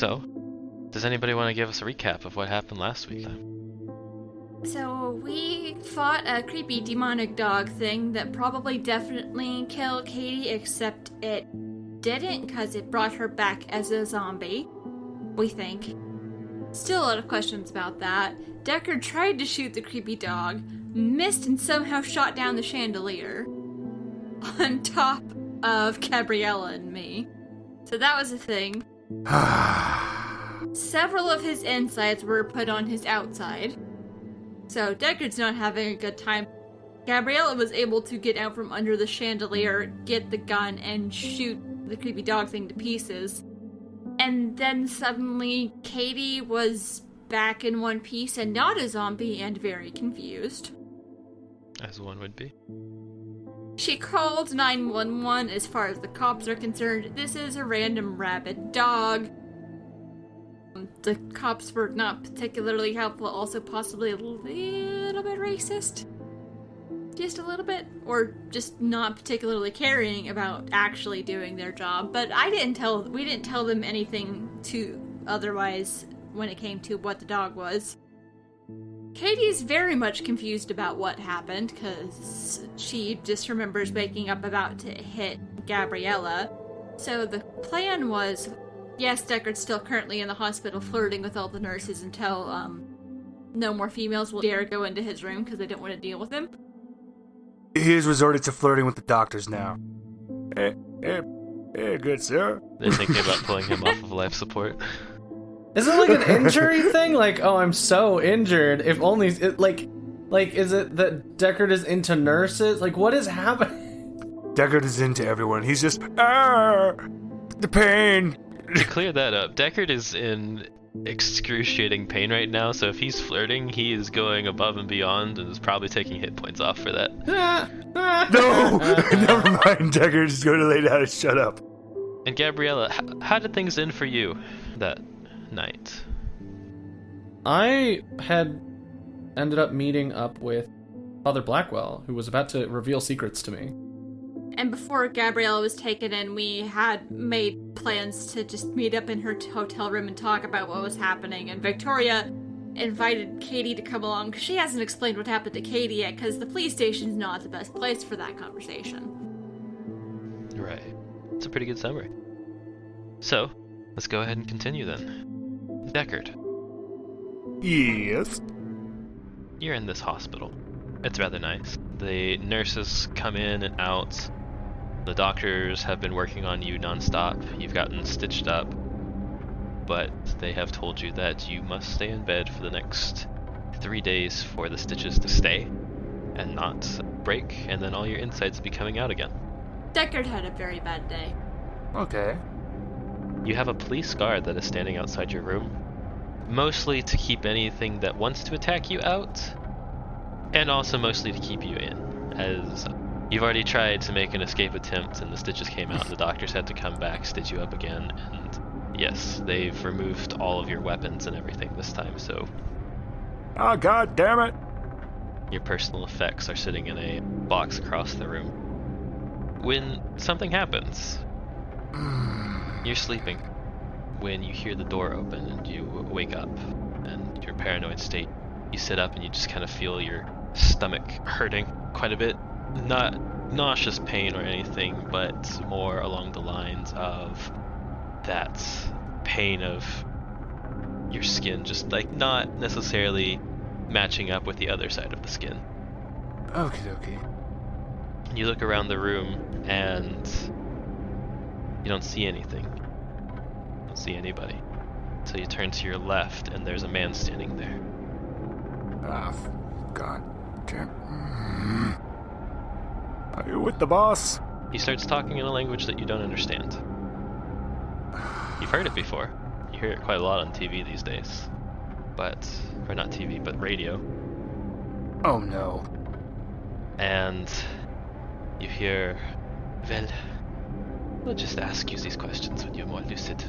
So, does anybody want to give us a recap of what happened last week? So we fought a creepy demonic dog thing that probably definitely killed Katie, except it didn't because it brought her back as a zombie, we think. Still a lot of questions about that. Decard tried to shoot the creepy dog, missed and somehow shot down the chandelier on top of Gabriella and me. So that was a thing. Several of his insides were put on his outside. So Decard's not having a good time. Gabriella was able to get out from under the chandelier, get the gun, and shoot the creepy dog thing to pieces. And then suddenly Katie was back in one piece and not a zombie and very confused. As one would be. She called 911 as far as the cops are concerned. This is a random rabid dog. The cops were not particularly helpful, also possibly a little bit racist. Just a little bit. Or just not particularly caring about actually doing their job. But we didn't tell them anything otherwise when it came to what the dog was. Katie's very much confused about what happened, because she just remembers waking up about to hit Gabriella. So the plan was, yes, Decard's still currently in the hospital flirting with all the nurses until no more females will dare go into his room because they don't want to deal with him. He has resorted to flirting with the doctors now. Hey, good sir. They're thinking about pulling him off of life support. Is it like an injury thing? Like, oh, I'm so injured. If only, is it that Decard is into nurses? Like, what is happening? Decard is into everyone. He's just, the pain. To clear that up, Decard is in excruciating pain right now, so if he's flirting, he is going above and beyond and is probably taking hit points off for that. No! Never mind, Decard is going to lay down and shut up. And Gabriella, how did things end for you that night? I had ended up meeting up with Father Blackwell, who was about to reveal secrets to me. And before Gabriella was taken in, we had made plans to just meet up in her hotel room and talk about what was happening. And Victoria invited Katie to come along, because she hasn't explained what happened to Katie yet, because the police station's not the best place for that conversation. Right. It's a pretty good summary. So, let's go ahead and continue then. Decard, Yes? you're in this hospital. It's rather nice. The nurses come in and out. The doctors have been working on you nonstop. You've gotten stitched up. But they have told you that you must stay in bed for the next 3 days for the stitches to stay and not break, and then all your insides be coming out again. Decard had a very bad day. Okay. You have a police guard that is standing outside your room, mostly to keep anything that wants to attack you out, and also mostly to keep you in, as you've already tried to make an escape attempt and the stitches came out and the doctors had to come back, stitch you up again, and yes, they've removed all of your weapons and everything this time, so Oh, god damn it. your personal effects are sitting in a box across the room. When something happens, you're sleeping. When you hear the door open and you wake up and your paranoid state, you sit up and you just kind of feel your stomach hurting quite a bit. Not nauseous pain or anything, but more along the lines of that pain of your skin just like not necessarily matching up with the other side of the skin. Okay. You look around the room and you don't see anything. You don't see anybody. So you turn to your left and there's a man standing there. God damn. Are you with the boss? He starts talking in a language that you don't understand. You've heard it before. You hear it quite a lot on TV these days. Or not TV, but radio. Oh no. And you hear, well, we'll just ask you these questions when you're more lucid.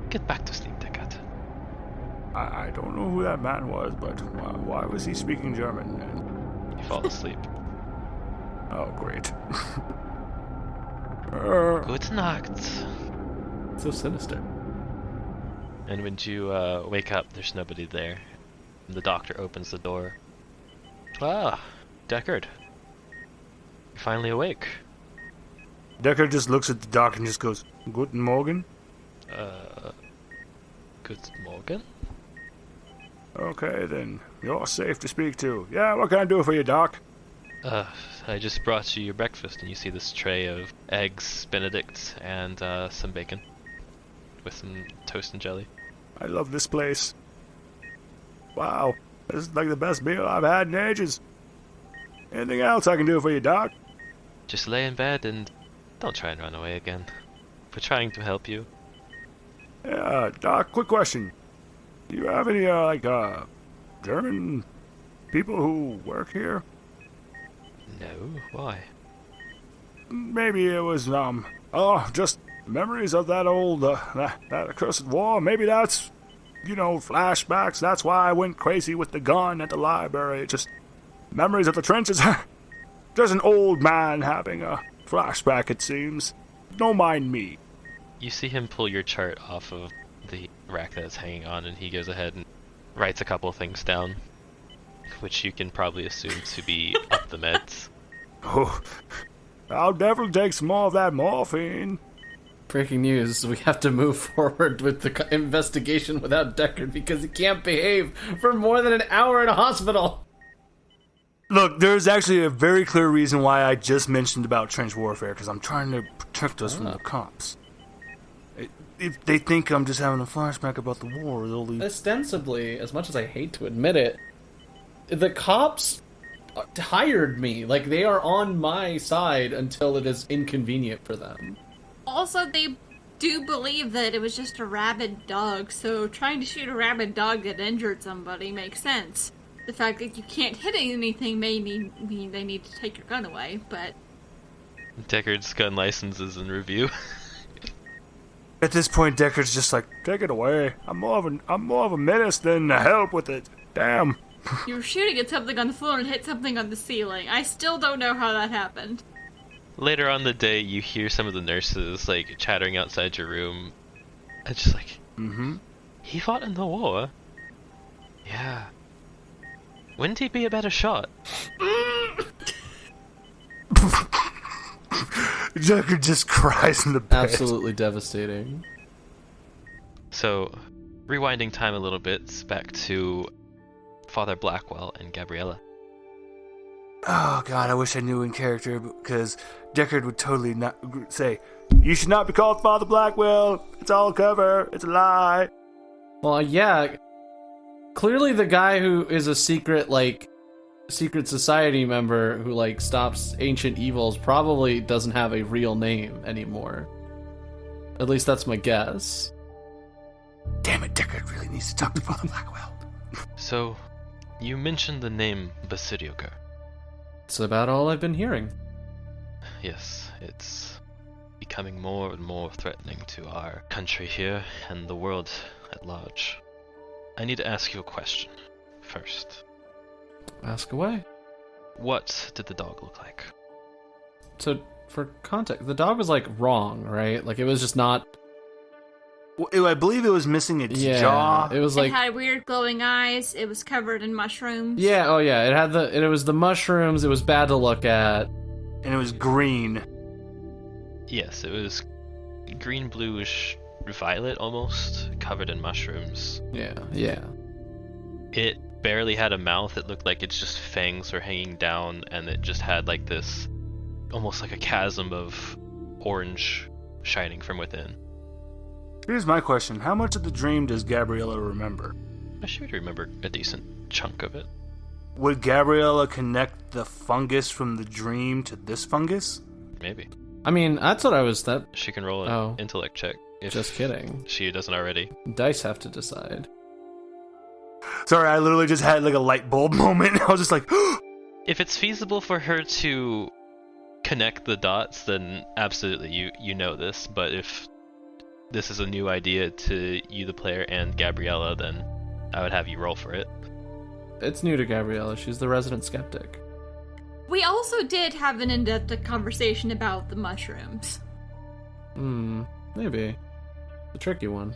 Get back to sleep, Decard. I don't know who that man was, but why was he speaking German? You fall asleep. Oh, great. Good night. So sinister. And when you wake up, there's nobody there. The doctor opens the door. Ah, Deckard. You're finally awake. Deckard just looks at the doctor and just goes, Guten Morgen? Good Morgan? Okay, then. You're safe to speak to. Yeah, what can I do for you, Doc? I just brought you your breakfast, and you see this tray of eggs Benedict and some bacon. With some toast and jelly. I love this place. Wow, this is like the best meal I've had in ages. Anything else I can do for you, Doc? Just lay in bed and don't try and run away again. We're trying to help you. Yeah, Doc, quick question. Do you have any, German people who work here? No? Why? Maybe it was, just memories of that old, that accursed war. Maybe that's, flashbacks. That's why I went crazy with the gun at the library. Just memories of the trenches. There's an old man having a flashback, it seems. Don't mind me. You see him pull your chart off of the rack that it's hanging on, and he goes ahead and writes a couple things down, which you can probably assume to be up the meds. Oh, I'll definitely take some more of that morphine. Breaking news, we have to move forward with the investigation without Deckard because he can't behave for more than an hour in a hospital. Look, there's actually a very clear reason why I just mentioned about trench warfare, because I'm trying to protect us from the cops. If they think I'm just having a flashback about the war, they'll leave. Ostensibly, as much as I hate to admit it, the cops hired me. Like, they are on my side until it is inconvenient for them. Also, they do believe that it was just a rabid dog, so trying to shoot a rabid dog that injured somebody makes sense. The fact that you can't hit anything may mean they need to take your gun away, but... Deckard's gun license is in review. At this point, Deckard's just like, take it away. I'm more of a menace than a help with it. Damn. You were shooting at something on the floor and hit something on the ceiling. I still don't know how that happened. Later on the day, you hear some of the nurses, chattering outside your room. It's just like, he fought in the war? Yeah. Wouldn't he be a better shot? Deckard just cries in the bed. Absolutely devastating. So, rewinding time a little bit, back to Father Blackwell and Gabriella. Oh god, I wish I knew in character, because Deckard would totally not say, you should not be called Father Blackwell. It's all cover. It's a lie. Well, yeah. Clearly the guy who is a secret society member who, stops ancient evils probably doesn't have a real name anymore. At least that's my guess. Damn it, Deckard really needs to talk to Father Blackwell. So, you mentioned the name Basilica. It's about all I've been hearing. Yes, it's becoming more and more threatening to our country here and the world at large. I need to ask you a question first. Ask away. What did the dog look like? So, for context, the dog was, wrong, right? It was just not... Well, I believe it was missing its jaw. It was It had weird glowing eyes. It was covered in mushrooms. Yeah, oh yeah. It was the mushrooms. It was bad to look at. And it was green. Yes, it was green bluish violet almost, covered in mushrooms. Yeah. It barely had a mouth. It looked like its just fangs were hanging down, and it just had this almost like a chasm of orange shining from within. Here's my question. How much of the dream does Gabriella remember? I should remember a decent chunk of it. Would Gabriella connect the fungus from the dream to this fungus? Maybe. I mean, that's what I was... She can roll an intellect check. If just kidding. She doesn't already. Dice have to decide. Sorry, I literally just had a light bulb moment. I was just like... If it's feasible for her to connect the dots, then absolutely, you know this. But if this is a new idea to you, the player, and Gabriella, then I would have you roll for it. It's new to Gabriella. She's the resident skeptic. We also did have an in-depth conversation about the mushrooms. Maybe. The tricky one.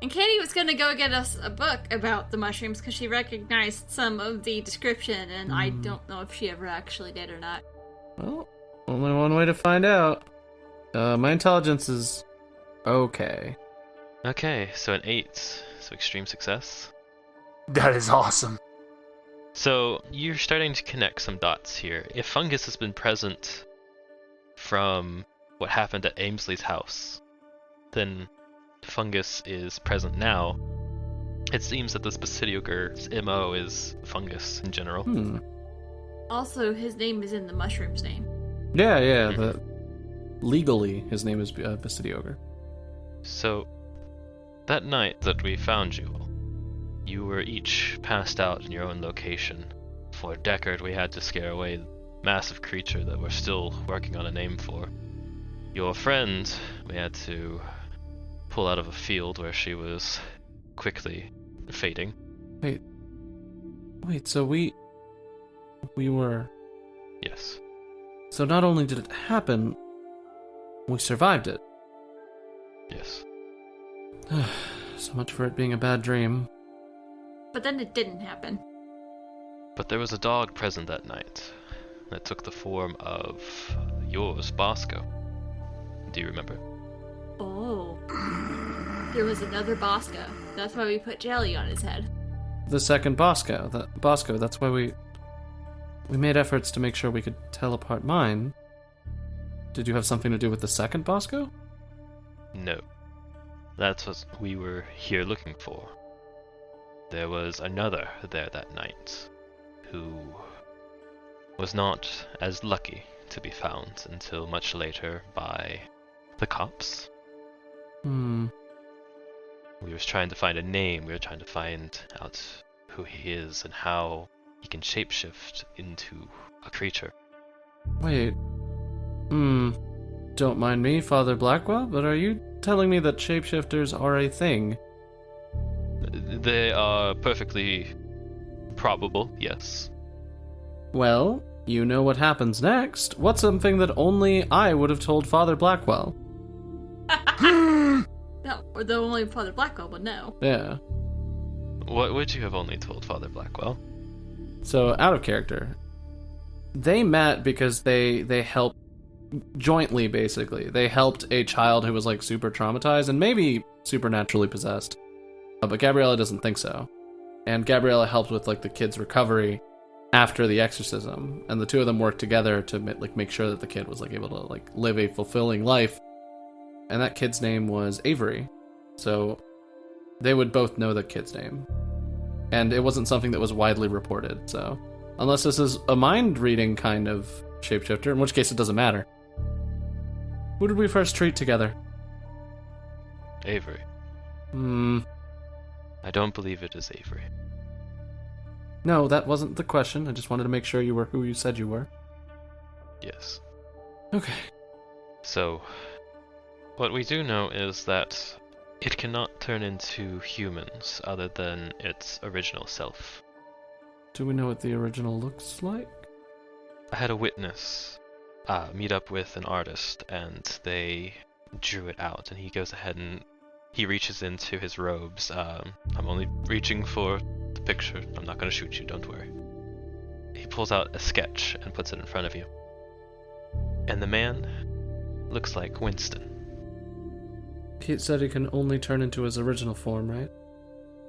And Katie was gonna go get us a book about the mushrooms because she recognized some of the description, and I don't know if she ever actually did or not. Well, only one way to find out. My intelligence is okay. Okay, so an 8, so extreme success. That is awesome. So you're starting to connect some dots here. If fungus has been present from what happened at Amesley's house, then fungus is present now. It seems that this Basidiogre's MO is fungus in general. Also, his name is in the mushroom's name. Yeah. Legally, his name is Basidiogre. So, that night that we found you all, you were each passed out in your own location. For Decard, we had to scare away the massive creature that we're still working on a name for. Your friend, we had to pull out of a field where she was quickly fading. Wait, so we were... Yes. So not only did it happen, we survived it. Yes. So much for it being a bad dream. But then it didn't happen. But there was a dog present that night that took the form of yours, Bosco. Do you remember? Oh. There was another Bosco. That's why we put jelly on his head. The second Bosco. That's why we made efforts to make sure we could tell apart mine. Did you have something to do with the second Bosco? No. That's what we were here looking for. There was another there that night who was not as lucky to be found until much later by the cops. We were trying to find a name, we were trying to find out who he is and how he can shapeshift into a creature. Wait. Don't mind me, Father Blackwell, but are you telling me that shapeshifters are a thing? They are perfectly probable, yes. Well, you know what happens next. What's something that only I would have told Father Blackwell? No, or the only Father Blackwell would know. Yeah. What would you have only told Father Blackwell? So, out of character. They met because they helped jointly, basically. They helped a child who was, like, super traumatized and maybe supernaturally possessed. But Gabriella doesn't think so. And Gabriella helped with, like, the kid's recovery after the exorcism. And the two of them worked together to, like, make sure that the kid was, like, able to, like, live a fulfilling life. And that kid's name was Avery. So they would both know the kid's name. And it wasn't something that was widely reported, so... Unless this is a mind-reading kind of shapeshifter, in which case it doesn't matter. Who did we first treat together? Avery. I don't believe it is Avery. No, that wasn't the question. I just wanted to make sure you were who you said you were. Yes. Okay. So, what we do know is that it cannot turn into humans other than its original self. Do we know what the original looks like? I had a witness meet up with an artist, and they drew it out, and he goes ahead and he reaches into his robes. I'm only reaching for the picture. I'm not going to shoot you, don't worry. He pulls out a sketch and puts it in front of you. And the man looks like Winston. Pete said he can only turn into his original form, right?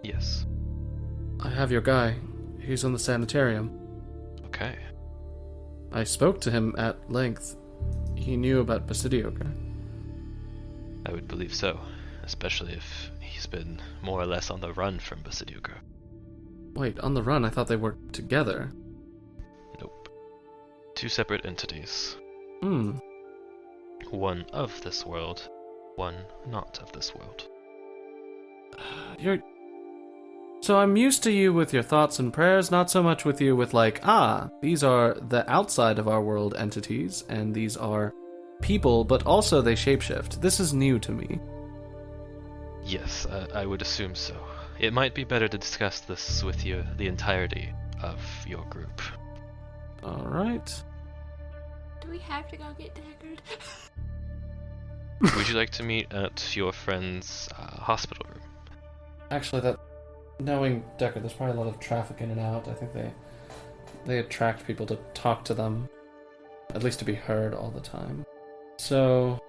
Yes. I have your guy. He's in the sanitarium. Okay. I spoke to him at length. He knew about Basidiogre. I would believe so, especially if he's been more or less on the run from Basidiogre. Wait, on the run? I thought they worked together. Nope. Two separate entities. One of this world, one not of this world. So I'm used to you with your thoughts and prayers, not so much with you with like, these are the outside of our world entities, and these are people, but also they shapeshift. This is new to me. Yes, I would assume so. It might be better to discuss this with you, the entirety of your group. Alright. Do we have to go get Decard? Would you like to meet at your friend's hospital room? Actually, that knowing Decker, there's probably a lot of traffic in and out. I think they attract people to talk to them, at least to be heard all the time. So,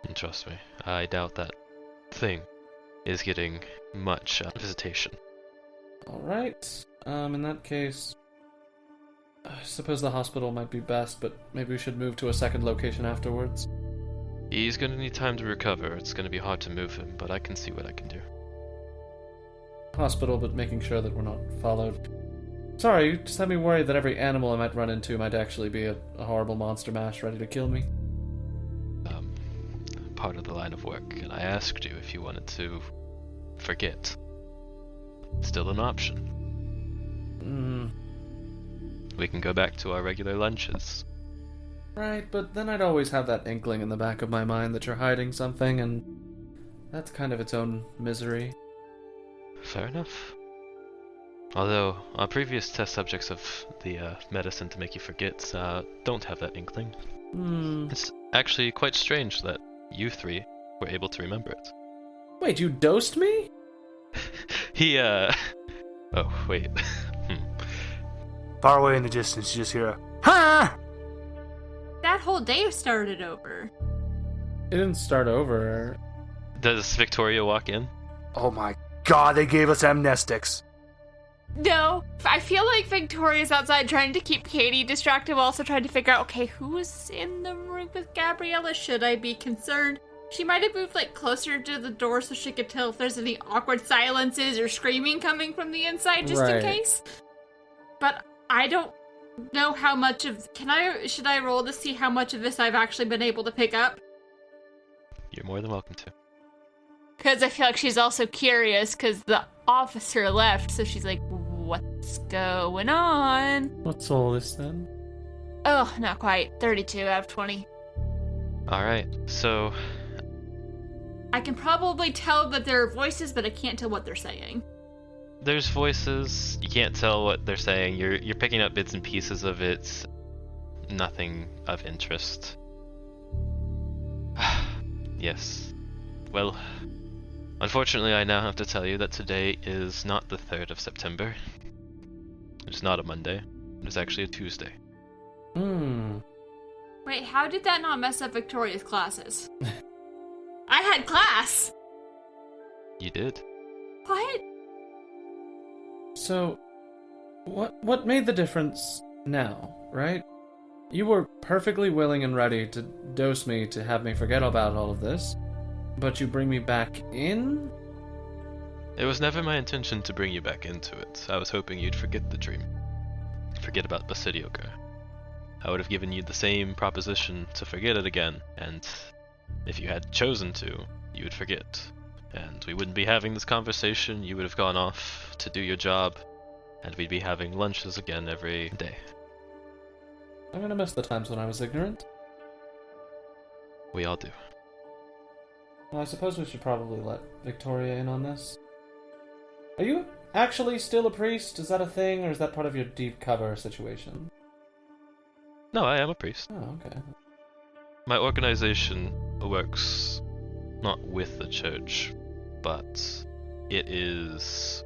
And trust me, I doubt that thing is getting much visitation. all right. In that case, I suppose the hospital might be best, but maybe we should move to a second location afterwards. He's gonna need time to recover. It's gonna be hard to move him, but I can see what I can do. Hospital, but making sure that we're not followed. Sorry, you just had me worried that every animal I might run into might actually be a horrible monster mash ready to kill me. Part of the line of work, and I asked you if you wanted to forget. Still an option. We can go back to our regular lunches. Right, but then I'd always have that inkling in the back of my mind that you're hiding something, and that's kind of its own misery. Fair enough. Although, our previous test subjects of the medicine to make you forget don't have that inkling. It's actually quite strange that you three were able to remember it. Wait, you dosed me? He, Oh, wait. Far away in the distance, you just hear a, "Ha!" That whole day started over. It didn't start over. Does Victoria walk in? Oh my god, they gave us amnestics. No, I feel like Victoria's outside trying to keep Katie distracted while also trying to figure out, okay, who's in the room with Gabriella? Should I be concerned? She might have moved, like, closer to the door so she could tell if there's any awkward silences or screaming coming from the inside, just in Right. case. But I don't know how much of... Should I roll to see how much of this I've actually been able to pick up? You're more than welcome to. Because I feel like she's also curious, because the officer left, so she's like, what's going on? What's all this then? Oh, not quite. 32 out of 20. Alright, so I can probably tell that there are voices, but I can't tell what they're saying. there's voices. You can't tell what they're saying. You're picking up bits and pieces of it. Nothing of interest. Yes. Well, unfortunately, I now have to tell you that today is not the 3rd of September. It's not a Monday. It's actually a Tuesday. Wait, how did that not mess up Victoria's classes? I had class! You did? What? So, what made the difference now, right? You were perfectly willing and ready to dose me to have me forget about all of this, but you bring me back in? It was never my intention to bring you back into it. I was hoping you'd forget the dream. Forget about Basidioka. I would have given you the same proposition to forget it again, and if you had chosen to, you would forget. And we wouldn't be having this conversation, you would have gone off to do your job, and we'd be having lunches again every day. I'm gonna miss the times when I was ignorant. We all do. Well, I suppose we should probably let Victoria in on this. Are you actually still a priest? Is that a thing, or is that part of your deep cover situation? No, I am a priest. Oh, okay. My organization works not with the church, but it is,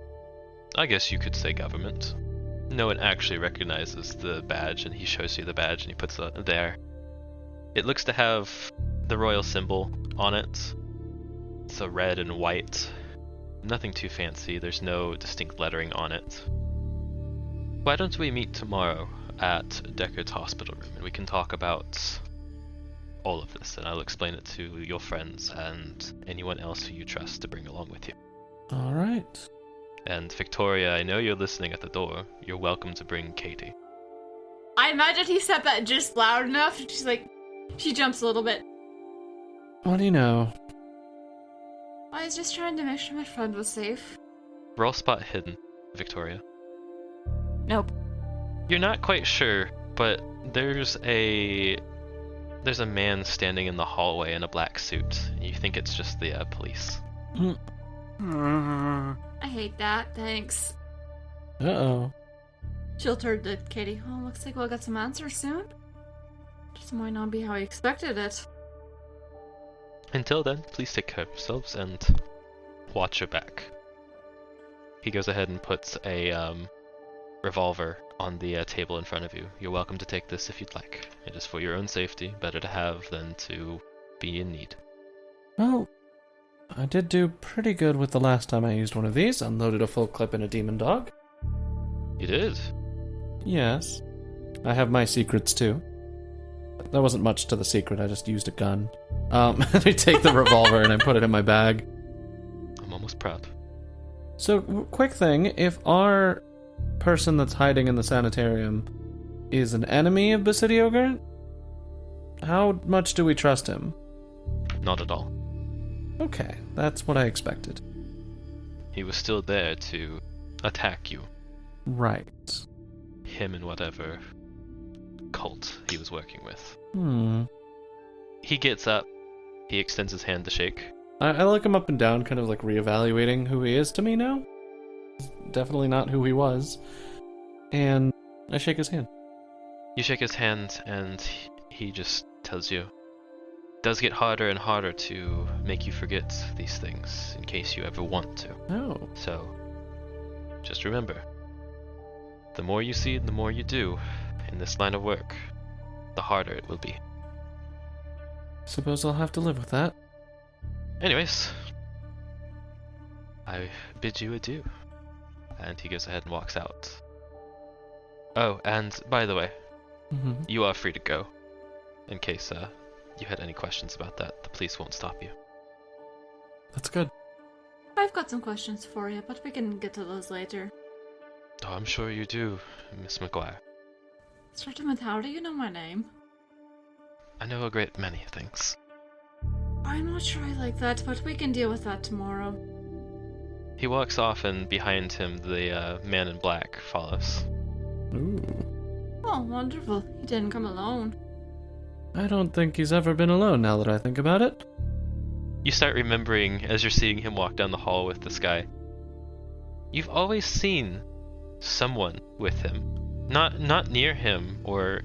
I guess you could say, government. No one actually recognizes the badge, and he shows you the badge and he puts it there. It looks to have the royal symbol on it. It's a red and white. Nothing too fancy, there's no distinct lettering on it. Why don't we meet tomorrow at Decard's hospital room and we can talk about all of this, and I'll explain it to your friends and anyone else who you trust to bring along with you. Alright. And Victoria, I know you're listening at the door. You're welcome to bring Katie. I imagine he said that just loud enough. She's like, she jumps a little bit. What do you know? I was just trying to make sure my friend was safe. Roll spot hidden, Victoria. Nope. You're not quite sure, but there's a man standing in the hallway in a black suit. You think it's just the police. I hate that, thanks. Uh-oh. She'll turn to Katie. Oh, looks like we'll get some answers soon. Just might not be how I expected it. Until then, please take care of yourselves and watch your back. He goes ahead and puts a revolver on the table in front of you. You're welcome to take this if you'd like. It is for your own safety. Better to have than to be in need. Well, I did do pretty good with the last time I used one of these. Unloaded a full clip in a demon dog. You did? Yes. I have my secrets too. There wasn't much to the secret, I just used a gun. I take the revolver and I put it in my bag. I'm almost proud. So, quick thing, if our person that's hiding in the sanitarium is an enemy of Basidiogre, how much do we trust him? Not at all. Okay, that's what I expected. He was still there to attack you. Right. Him and whatever cult he was working with. He gets up. He extends his hand to shake. I look him up and down, kind of like reevaluating who he is to me now. Definitely not who he was. And I shake his hand. You shake his hand and he just tells you, it does get harder and harder to make you forget these things in case you ever want to. Oh. So, just remember, the more you see and the more you do in this line of work, the harder it will be. Suppose I'll have to live with that. Anyways, I bid you adieu. And he goes ahead and walks out. Oh, and by the way, you are free to go. In case you had any questions about that, the police won't stop you. That's good. I've got some questions for you, but we can get to those later. Oh, I'm sure you do, Miss McGuire. Starting with, how do you know my name? I know a great many things. I'm not sure I like that, but we can deal with that tomorrow. He walks off, and behind him, the man in black follows. Ooh. Oh, wonderful. He didn't come alone. I don't think he's ever been alone now that I think about it. You start remembering as you're seeing him walk down the hall with this guy. You've always seen someone with him. Not near him or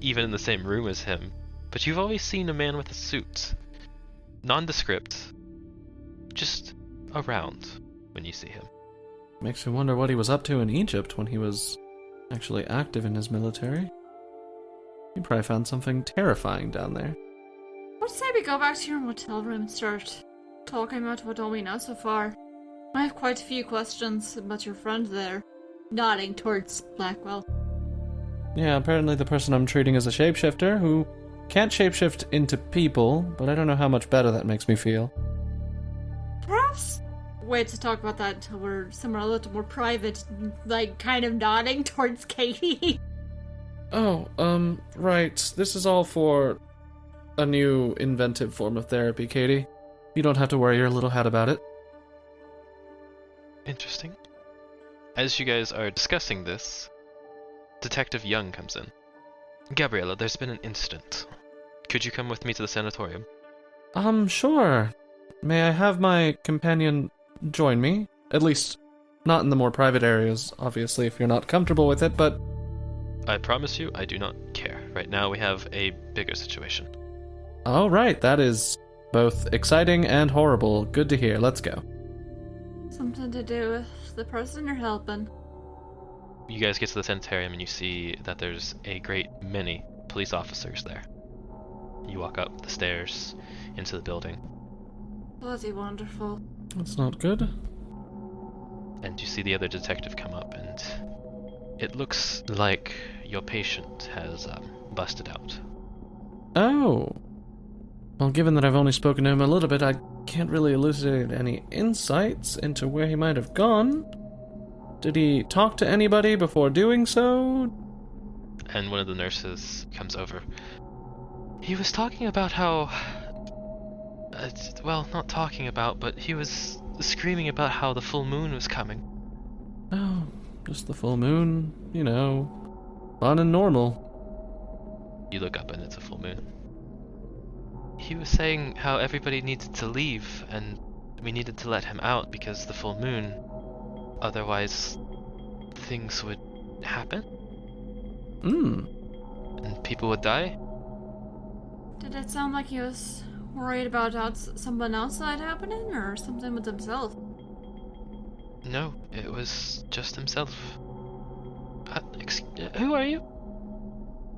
even in the same room as him, but you've always seen a man with a suit. Nondescript. Just around when you see him. Makes me wonder what he was up to in Egypt when he was actually active in his military. He probably found something terrifying down there. Let's say we go back to your motel room and start talking about what all we know so far. I have quite a few questions about your friend there. Nodding towards Blackwell. Yeah, apparently the person I'm treating is a shapeshifter who can't shapeshift into people, but I don't know how much better that makes me feel. Perhaps wait to talk about that until we're somewhere a little more private, like kind of nodding towards Katie. Oh, right. This is all for a new inventive form of therapy, Katie. You don't have to worry your little head about it. Interesting. As you guys are discussing this, Detective Young comes in. Gabriella, there's been an incident. Could you come with me to the sanatorium? Sure. May I have my companion join me? At least, not in the more private areas, obviously, if you're not comfortable with it, but... I promise you, I do not care. Right now we have a bigger situation. Oh, right. That is both exciting and horrible. Good to hear. Let's go. Something to do with the person you're helping. You guys get to the sanitarium and you see that there's a great many police officers there. You walk up the stairs into the building. Bloody wonderful. That's not good. And you see the other detective come up, and it looks like your patient has busted out. Oh. Well, given that I've only spoken to him a little bit, I can't really elucidate any insights into where he might have gone. Did he talk to anybody before doing so? And one of the nurses comes over. He was talking about how... well, not talking about, but he was screaming about how the full moon was coming. Oh, just the full moon, you know, fun and normal. You look up and it's a full moon. He was saying how everybody needed to leave and we needed to let him out because the full moon, otherwise things would happen. And people would die. Did it sound like he was worried about someone else that happening, or something with himself? No, it was just himself. Who are you?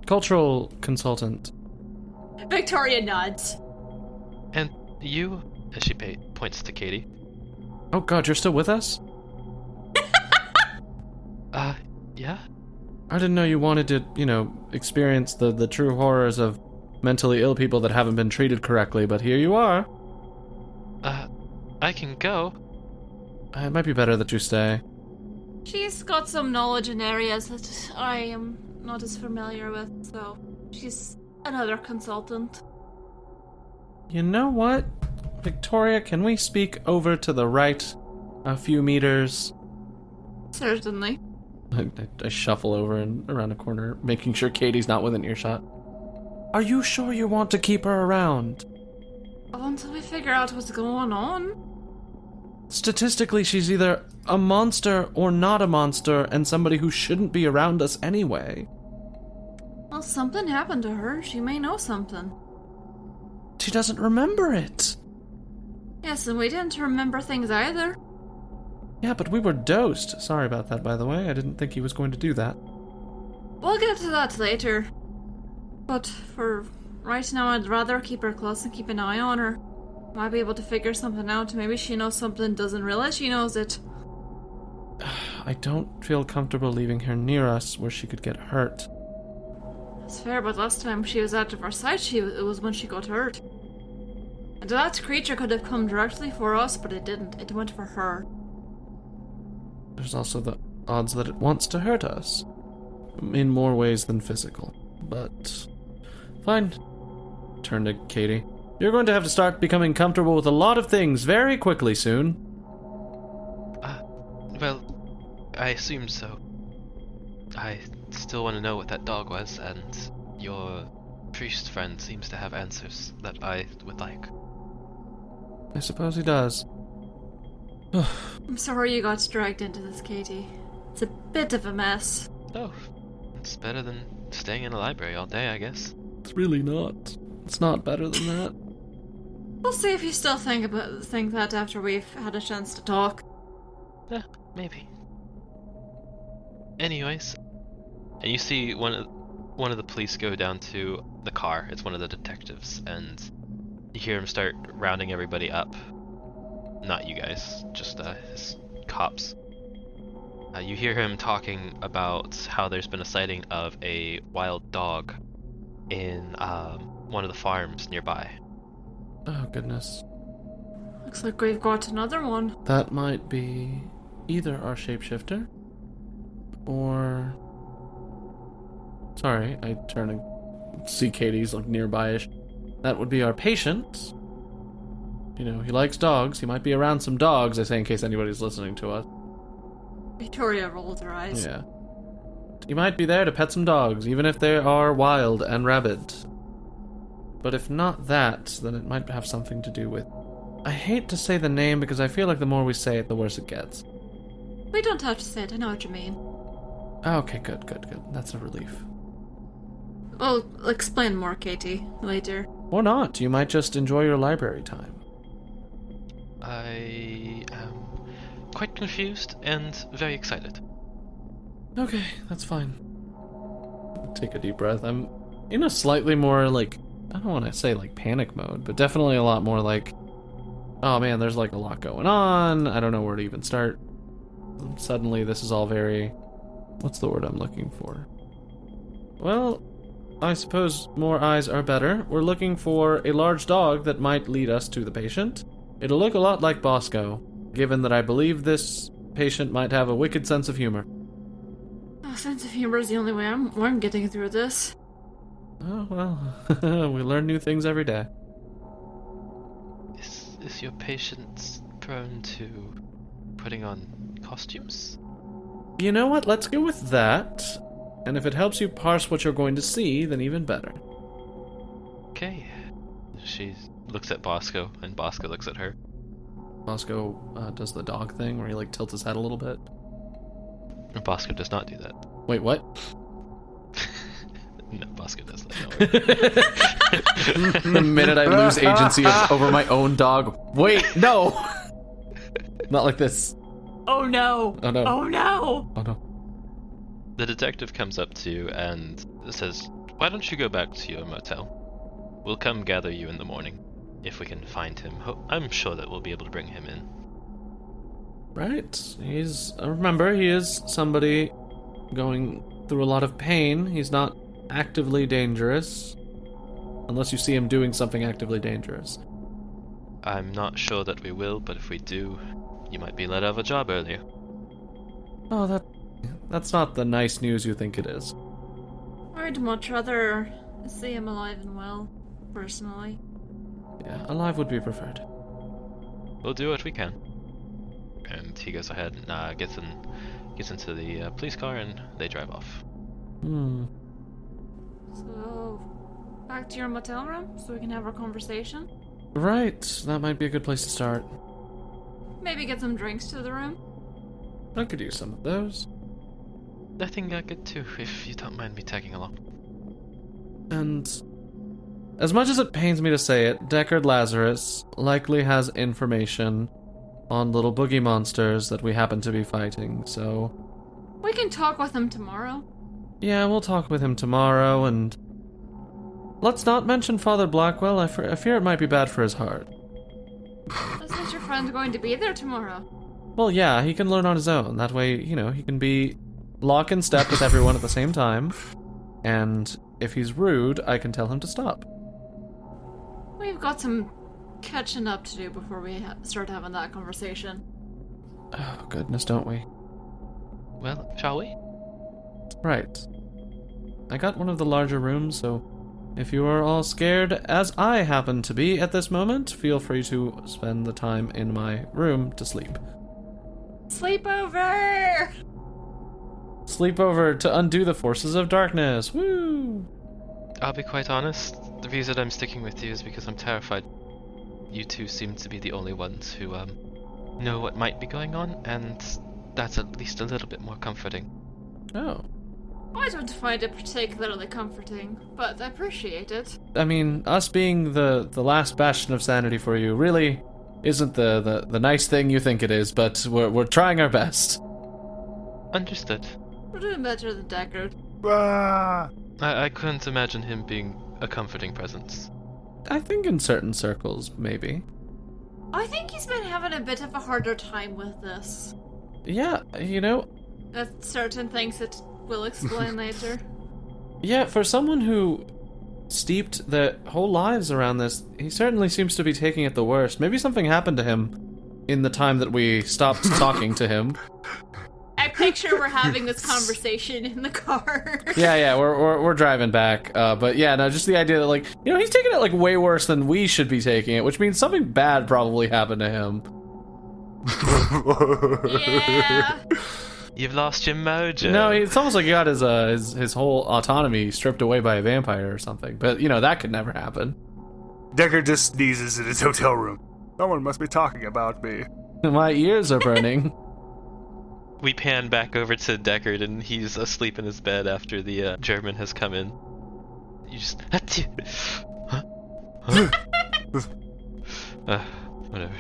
Cultural consultant. Victoria nods. And you? As she points to Katie. Oh god, you're still with us? Yeah? I didn't know you wanted to, experience the true horrors of mentally ill people that haven't been treated correctly, but here you are. I can go. It might be better that you stay. She's got some knowledge in areas that I am not as familiar with, so she's another consultant. You know what? Victoria, can we speak over to the right a few meters? Certainly. I shuffle over and around a corner, making sure Katie's not within earshot. Are you sure you want to keep her around? Until we figure out what's going on. Statistically, she's either a monster or not a monster, and somebody who shouldn't be around us anyway. Well, something happened to her. She may know something. She doesn't remember it. Yes, and we didn't remember things either. Yeah, but we were dosed. Sorry about that, by the way. I didn't think he was going to do that. We'll get to that later. But for right now, I'd rather keep her close and keep an eye on her. Might be able to figure something out. Maybe she knows something, doesn't realize she knows it. I don't feel comfortable leaving her near us where she could get hurt. That's fair, but last time she was out of our sight, it was when she got hurt. And that creature could have come directly for us, but it didn't. It went for her. There's also the odds that it wants to hurt us. In more ways than physical. But fine. Turn to Katie. You're going to have to start becoming comfortable with a lot of things very quickly soon. Well, I assume so. I still want to know what that dog was, and your priest friend seems to have answers that I would like. I suppose he does. I'm sorry you got dragged into this, Katie. It's a bit of a mess. Oh, it's better than staying in a library all day, I guess. It's really not. It's not better than that. We'll see if you still think that after we've had a chance to talk. Yeah, maybe. Anyways, and you see one of the police go down to the car. It's one of the detectives, and you hear him start rounding everybody up. Not you guys, just his cops. You hear him talking about how there's been a sighting of a wild dog in one of the farms nearby. Oh, goodness. Looks like we've got another one. That might be either our shapeshifter or... Sorry, I turn and see Katie's like nearby-ish. That would be our patient. You know, he likes dogs. He might be around some dogs, I say, in case anybody's listening to us. Victoria rolled her eyes. Yeah. He might be there to pet some dogs, even if they are wild and rabid. But if not that, then it might have something to do with... I hate to say the name because I feel like the more we say it, the worse it gets. We don't have to say it, I know what you mean. Okay, good. That's a relief. Well, explain more, Katie, later. Or not. You might just enjoy your library time. I am quite confused and very excited. Okay, that's fine. Take a deep breath. I'm in a slightly more, like, I don't want to say, like, panic mode, but definitely a lot more like, oh man, there's, like, a lot going on. I don't know where to even start. Suddenly, this is all very... What's the word I'm looking for? Well, I suppose more eyes are better. We're looking for a large dog that might lead us to the patient. It'll look a lot like Bosco, given that I believe this patient might have a wicked sense of humor. Oh, sense of humor is the only way I'm getting through this. Oh, well, we learn new things every day. Is your patient prone to putting on costumes? You know what? Let's go with that. And if it helps you parse what you're going to see, then even better. Okay. She looks at Bosco, and Bosco looks at her. Bosco does the dog thing where he, like, tilts his head a little bit. And Bosco does not do that. Wait, what? No, Bosco does that. The minute I lose agency over my own dog. Wait, no! Not like this. Oh no! Oh no. Oh no! Oh no. The detective comes up to you and says, "Why don't you go back to your motel? We'll come gather you in the morning. If we can find him, I'm sure that we'll be able to bring him in." Right. Remember, he is somebody going through a lot of pain. He's not actively dangerous. Unless you see him doing something actively dangerous. I'm not sure that we will, but if we do, you might be let out of a job earlier. Oh, that's not the nice news you think it is. I'd much rather see him alive and well, personally. Yeah, alive would be preferred. We'll do what we can. And he goes ahead and gets into the police car, and they drive off. So, back to your motel room so we can have our conversation? Right, that might be a good place to start. Maybe get some drinks to the room? I could use some of those. I think I could too, if you don't mind me tagging along. And as much as it pains me to say it, Decard Lazarus likely has information on little boogie monsters that we happen to be fighting, so... We can talk with him tomorrow. Yeah, we'll talk with him tomorrow, and... Let's not mention Father Blackwell. I fear it might be bad for his heart. Isn't your friend going to be there tomorrow? Well, yeah, he can learn on his own. That way, he can be lock in step with everyone at the same time. And if he's rude, I can tell him to stop. We've got some catching up to do before we start having that conversation. Oh, goodness, don't we? Well, shall we? Right. I got one of the larger rooms, so if you are all scared, as I happen to be at this moment, feel free to spend the time in my room to sleep. Sleepover! Sleepover to undo the forces of darkness. Woo! I'll be quite honest, the reason I'm sticking with you is because I'm terrified. You two seem to be the only ones who, know what might be going on, and that's at least a little bit more comforting. Oh. I don't find it particularly comforting, but I appreciate it. I mean, us being the last bastion of sanity for you really isn't the nice thing you think it is, but we're trying our best. Understood. We're doing better than Deckard. Ah! I couldn't imagine him being a comforting presence. I think in certain circles, maybe. I think he's been having a bit of a harder time with this. Yeah, With certain things that we'll explain later. Yeah, for someone who steeped their whole lives around this, he certainly seems to be taking it the worst. Maybe something happened to him in the time that we stopped talking to him. I picture we're having this conversation in the car. Yeah, we're driving back. But yeah, no, just the idea that, like, he's taking it, like, way worse than we should be taking it, which means something bad probably happened to him. Yeah. You've lost your mojo. No, it's almost like he got his whole autonomy stripped away by a vampire or something. But, that could never happen. Deckard just sneezes in his hotel room. Someone must be talking about me. My ears are burning. We pan back over to Deckard, and he's asleep in his bed after the German has come in. You just... Whatever.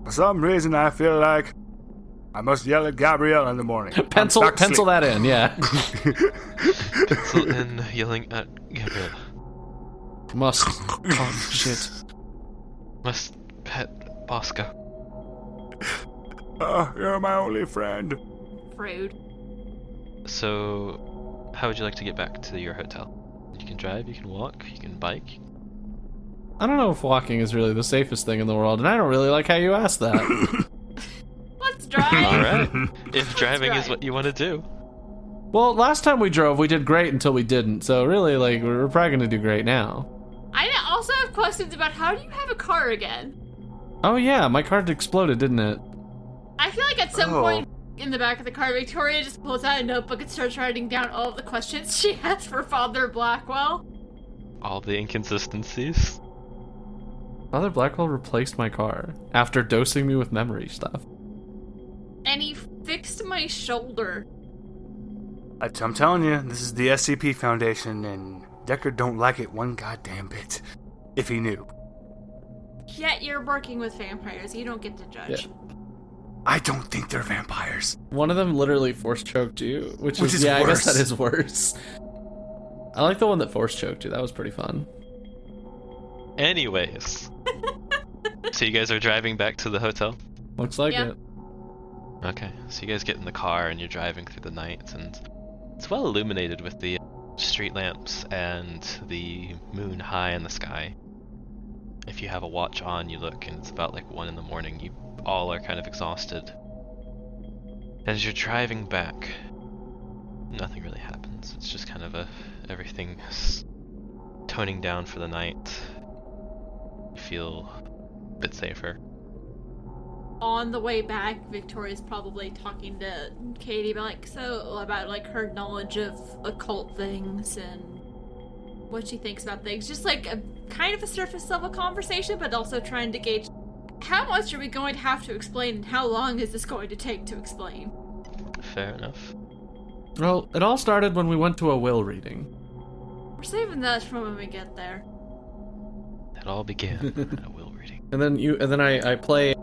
For some reason, I feel like I must yell at Gabriella in the morning. Pencil that in, yeah. Pencil in yelling at Gabriella. Must. Oh, shit. Must pet Bosco. You're my only friend. Rude. So, how would you like to get back to your hotel? You can drive, you can walk, you can bike. I don't know if walking is really the safest thing in the world, and I don't really like how you asked that. Let's drive. Alright. If driving is what you want to do. Well, last time we drove, we did great until we didn't, so really, like, we're probably gonna do great now. I also have questions about how do you have a car again? Oh yeah, my car exploded, didn't it? I feel like at some point in the back of the car, Victoria just pulls out a notebook and starts writing down all of the questions she has for Father Blackwell. All the inconsistencies. Father Blackwell replaced my car after dosing me with memory stuff. And he fixed my shoulder. I'm telling you, this is the SCP Foundation, and Deckard don't like it one goddamn bit. If he knew. Yet you're working with vampires, you don't get to judge. Yeah. I don't think they're vampires. One of them literally force choked you, which is worse. I guess that is worse. I like the one that force choked you. That was pretty fun. Anyways. So you guys are driving back to the hotel? Looks like Yeah. it. Okay, so you guys get in the car and you're driving through the night, and it's well illuminated with the street lamps and the moon high in the sky. If you have a watch on, you look and it's about like 1 in the morning. You all are kind of exhausted. As you're driving back, nothing really happens. It's just kind of everything's toning down for the night. You feel a bit safer. On the way back, Victoria's probably talking to Katie about like her knowledge of occult things and what she thinks about things. Just like a kind of a surface level conversation, but also trying to gauge how much are we going to have to explain and how long is this going to take to explain. Fair enough. Well, it all started when we went to a will reading. We're saving that for when we get there. It all began at a will reading. And then I play.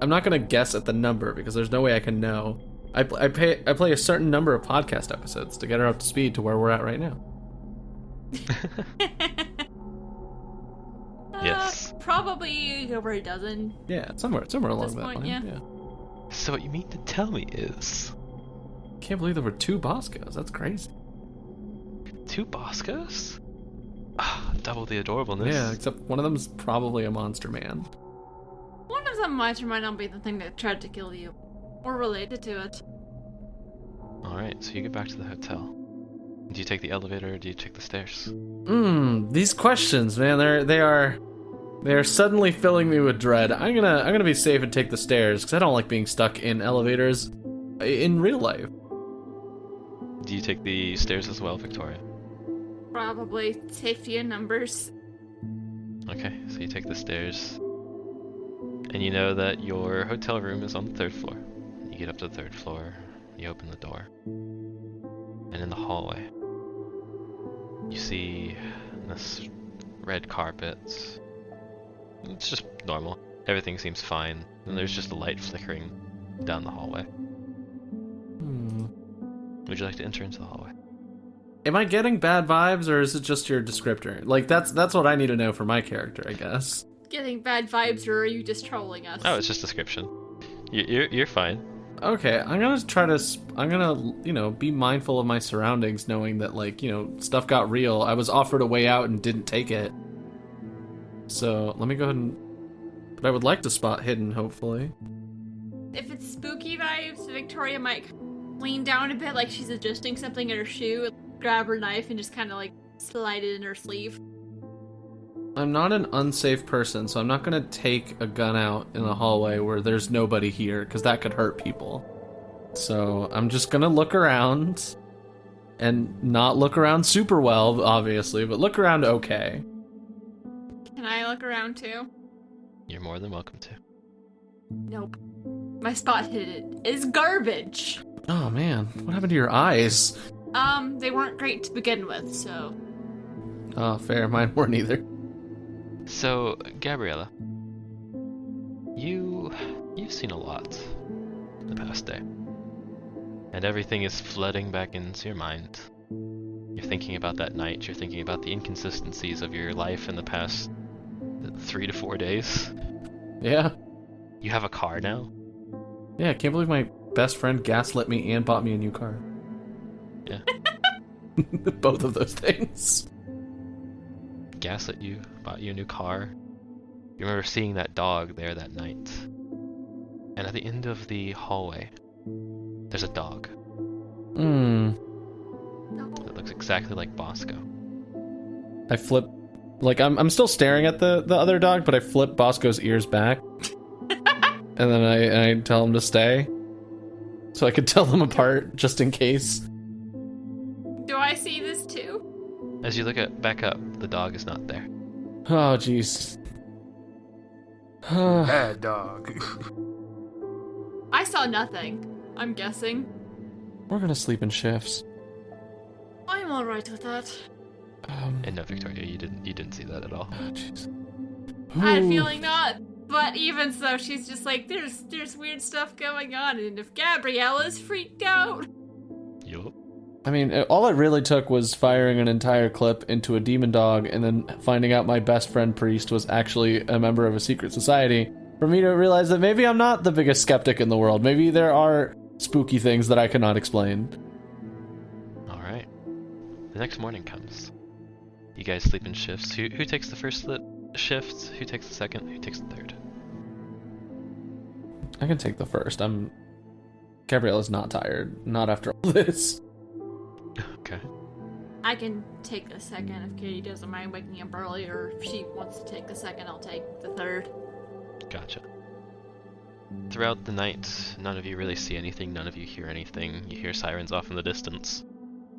I'm not gonna guess at the number because there's no way I can know. I play a certain number of podcast episodes to get her up to speed to where we're at right now. Yes. Probably over a dozen. Yeah, somewhere along this that point, line. yeah. So what you mean to tell me is... Can't believe there were 2 Boscos. That's crazy. 2 Boscos? Ah, double the adorableness. Yeah, except one of them's probably a monster man. One of them might or might not be the thing that tried to kill you. Or related to it. Alright, so you get back to the hotel. Do you take the elevator or do you take the stairs? These questions, man, they are suddenly filling me with dread. I'm gonna be safe and take the stairs because I don't like being stuck in elevators in real life. Do you take the stairs as well, Victoria? Probably safety in numbers. Okay, so you take the stairs. And you know that your hotel room is on the 3rd floor. You get up to the 3rd floor, you open the door. And in the hallway, you see this red carpet. It's just normal. Everything seems fine. And there's just a light flickering down the hallway. Would you like to enter into the hallway? Am I getting bad vibes or is it just your descriptor? Like that's what I need to know for my character, I guess. Getting bad vibes, or are you just trolling us? Oh, it's just description. You're fine. Okay, I'm gonna be mindful of my surroundings, knowing that stuff got real. I was offered a way out and didn't take it. So let me go ahead and. But I would like to spot hidden, hopefully. If it's spooky vibes, Victoria might lean down a bit like she's adjusting something in her shoe, grab her knife, and just kind of slide it in her sleeve. I'm not an unsafe person, so I'm not gonna take a gun out in the hallway where there's nobody here, because that could hurt people. So I'm just gonna look around, and not look around super well, obviously, but look around okay. Can I look around too? You're more than welcome to. Nope. My spot hidden is garbage. Oh man, what happened to your eyes? They weren't great to begin with, so... Oh, fair, mine weren't either. So, Gabriella, you've seen a lot the past day. And everything is flooding back into your mind. You're thinking about that night, you're thinking about the inconsistencies of your life in the past 3 to 4 days. Yeah. You have a car now? Yeah, I can't believe my best friend gaslit me and bought me a new car. Yeah. Both of those things. Gaslit you, bought you a new car. You remember seeing that dog there that night. And at the end of the hallway, there's a dog. No. It looks exactly like Bosco. I flip, I'm still staring at the other dog, but I flip Bosco's ears back. And then I tell him to stay. So I could tell them apart, just in case. Do I see this too? As you look back up, the dog is not there. Oh, jeez. Bad dog. I saw nothing, I'm guessing. We're gonna sleep in shifts. I'm alright with that. And no, Victoria, you didn't see that at all. Oh, jeez. I had a Ooh. feeling not. But even so, she's just like, there's weird stuff going on, and if Gabriella's freaked out... Yup. I mean, all it really took was firing an entire clip into a demon dog and then finding out my best friend priest was actually a member of a secret society for me to realize that maybe I'm not the biggest skeptic in the world. Maybe there are spooky things that I cannot explain. Alright. The next morning comes. You guys sleep in shifts. Who takes the first shift? Who takes the second? Who takes the third? I can take the first. Gabriella's not tired. Not after all this. Okay. I can take the second if Katie doesn't mind waking up early, or if she wants to take the second, I'll take the third. Gotcha. Throughout the night, none of you really see anything, none of you hear anything. You hear sirens off in the distance.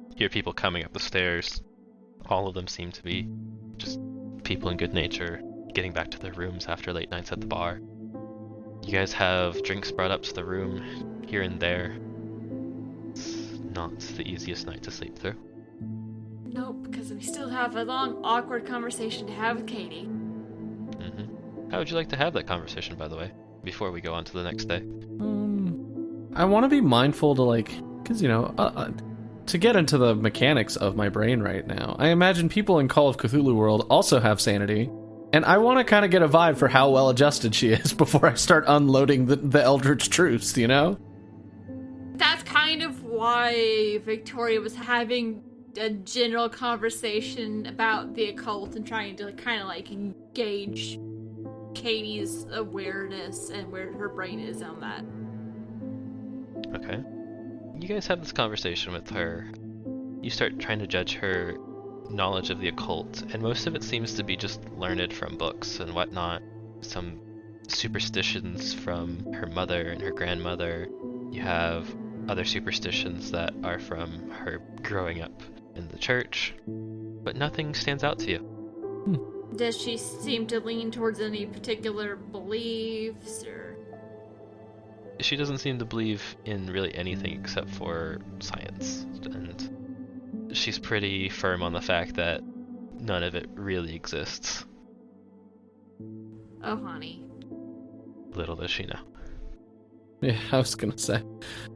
You hear people coming up the stairs. All of them seem to be just people in good nature, getting back to their rooms after late nights at the bar. You guys have drinks brought up to the room here and there. It's not the easiest night to sleep through. Nope, because we still have a long, awkward conversation to have with Katie. How would you like to have that conversation, by the way, before we go on to the next day? I want to be mindful to, because, to get into the mechanics of my brain right now, I imagine people in Call of Cthulhu world also have sanity, and I want to kind of get a vibe for how well adjusted she is before I start unloading the Eldritch truths, you know? That's kind of why Victoria was having a general conversation about the occult and trying to gauge Katie's awareness and where her brain is on that. Okay. You guys have this conversation with her. You start trying to judge her knowledge of the occult, and most of it seems to be just learned from books and whatnot. Some superstitions from her mother and her grandmother. You have other superstitions that are from her growing up in the church, but nothing stands out to you. Does she seem to lean towards any particular beliefs, or...? She doesn't seem to believe in really anything except for science, and she's pretty firm on the fact that none of it really exists. Oh, honey. Little does she know. Yeah, I was gonna say.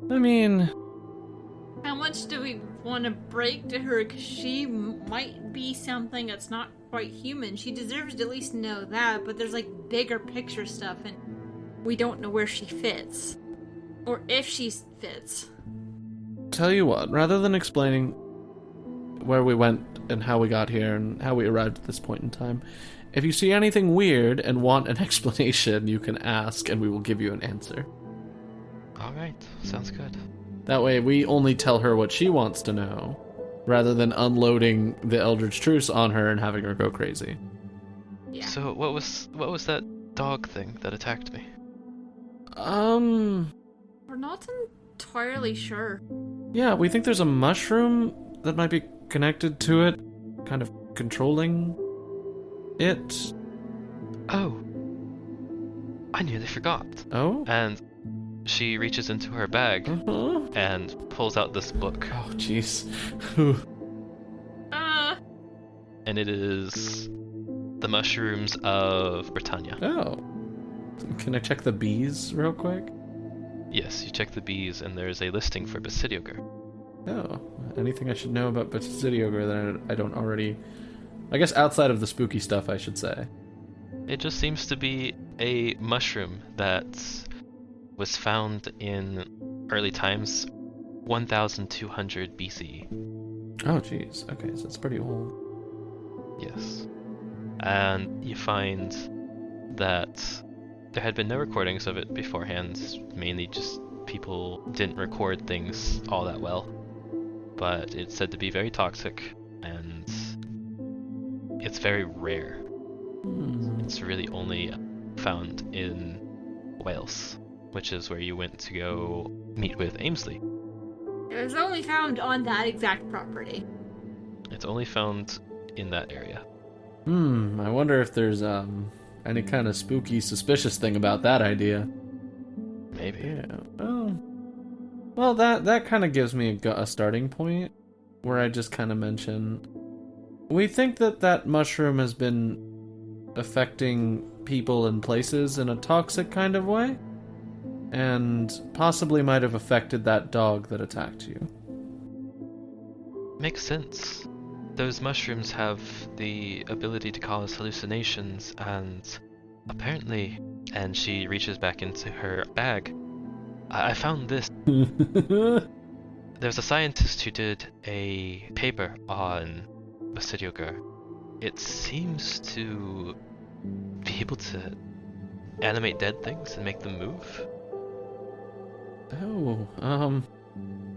I mean... How much do we want to break to her? Because she might be something that's not quite human. She deserves to at least know that, but there's bigger picture stuff, and we don't know where she fits. Or if she fits. Tell you what, rather than explaining where we went and how we got here and how we arrived at this point in time, if you see anything weird and want an explanation, you can ask and we will give you an answer. Alright, sounds good. That way we only tell her what she wants to know, rather than unloading the Eldritch Truce on her and having her go crazy. Yeah. So what was that dog thing that attacked me? We're not entirely sure. Yeah, we think there's a mushroom that might be connected to it, kind of controlling it. Oh. I nearly forgot. Oh? And she reaches into her bag and pulls out this book. Oh, jeez. And it is The Mushrooms of Britannia. Oh. Can I check the bees real quick? Yes, you check the bees and there's a listing for Basidiogre. Oh. Anything I should know about Basidiogre that I don't already... I guess outside of the spooky stuff, I should say. It just seems to be a mushroom that was found in early times, 1200 BC. Oh, jeez. Okay, so it's pretty old. Yes. And you find that there had been no recordings of it beforehand, mainly just people didn't record things all that well. But it's said to be very toxic, and it's very rare. It's really only found in Wales, which is where you went to go meet with Ainsley. It was only found on that exact property. It's only found in that area. I wonder if there's any kind of spooky, suspicious thing about that idea. Maybe. Yeah. Well, that kind of gives me a starting point, where I just kind of mention, we think that mushroom has been affecting people and places in a toxic kind of way, and possibly might have affected that dog that attacked you. Makes sense. Those mushrooms have the ability to cause hallucinations, and apparently, and she reaches back into her bag, I found this. There's a scientist who did a paper on Basiriogur. It seems to be able to animate dead things and make them move. Oh,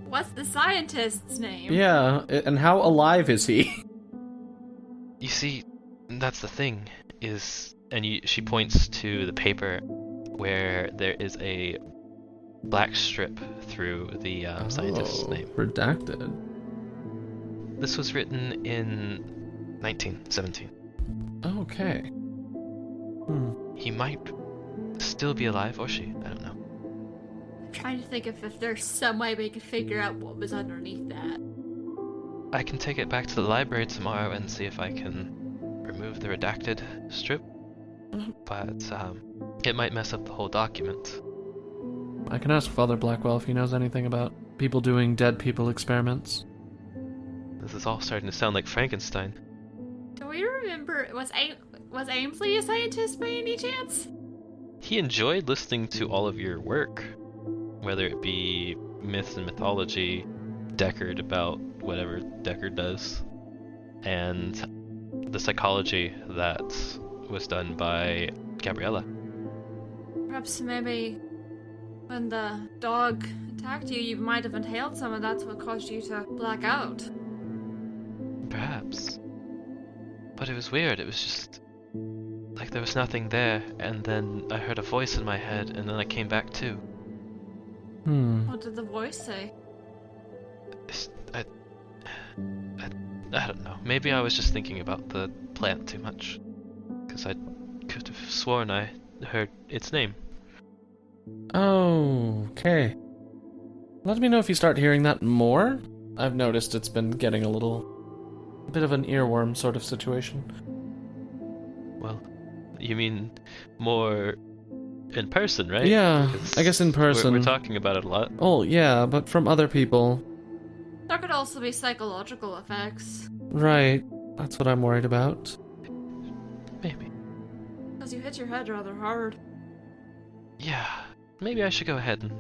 What's the scientist's name? yeah, and how alive is he? You see, that's the thing, she points to the paper where there is a black strip through the scientist's name. Redacted. This was written in 1917. Okay. He might still be alive, or she, I don't know. I'm trying to think if there's some way we could figure out what was underneath that. I can take it back to the library tomorrow and see if I can remove the redacted strip, but it might mess up the whole document. I can ask Father Blackwell if he knows anything about people doing dead people experiments. This is all starting to sound like Frankenstein. Do we remember, was Ainsley a scientist by any chance? He enjoyed listening to all of your work, whether it be myths and mythology, Decard about whatever Decard does, and the psychology that was done by Gabriella. Perhaps maybe when the dog attacked you, you might have inhaled some and that's what caused you to black out. Perhaps. But it was weird, it was just like there was nothing there, and then I heard a voice in my head, and then I came back too. What did the voice say? I don't know. Maybe I was just thinking about the plant too much. Because I could have sworn I heard its name. Okay. Let me know if you start hearing that more. I've noticed it's been getting a bit of an earworm sort of situation. Well, you mean more in person, right? Yeah, Because I guess in person. We're talking about it a lot. Oh, yeah, but from other people. There could also be psychological effects. Right. That's what I'm worried about. Maybe. Because you hit your head rather hard. Yeah. Maybe I should go ahead and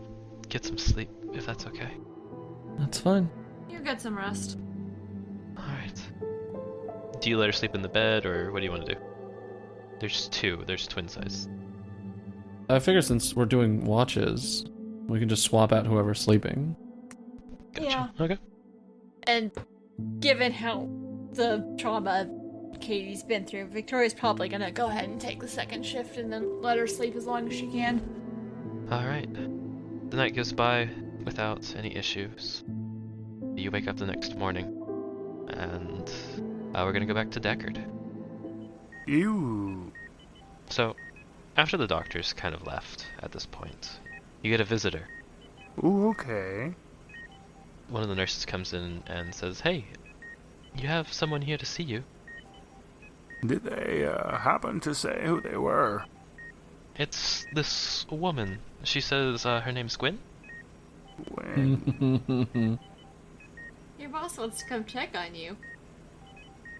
get some sleep, if that's okay. That's fine. You get some rest. Alright. Do you let her sleep in the bed, or what do you want to do? There's two. There's twin size. I figure since we're doing watches, we can just swap out whoever's sleeping. Gotcha. Yeah. Okay. And given how the trauma Katie's been through, Victoria's probably gonna go ahead and take the second shift and then let her sleep as long as she can. Alright. The night goes by without any issues. You wake up the next morning, and we're gonna go back to Decard. Ew. So, after the doctors kind of left at this point, you get a visitor. Ooh, okay. One of the nurses comes in and says, "Hey, you have someone here to see you." Did they happen to say who they were? It's this woman. She says her name's Gwen. Gwen, Your boss wants to come check on you.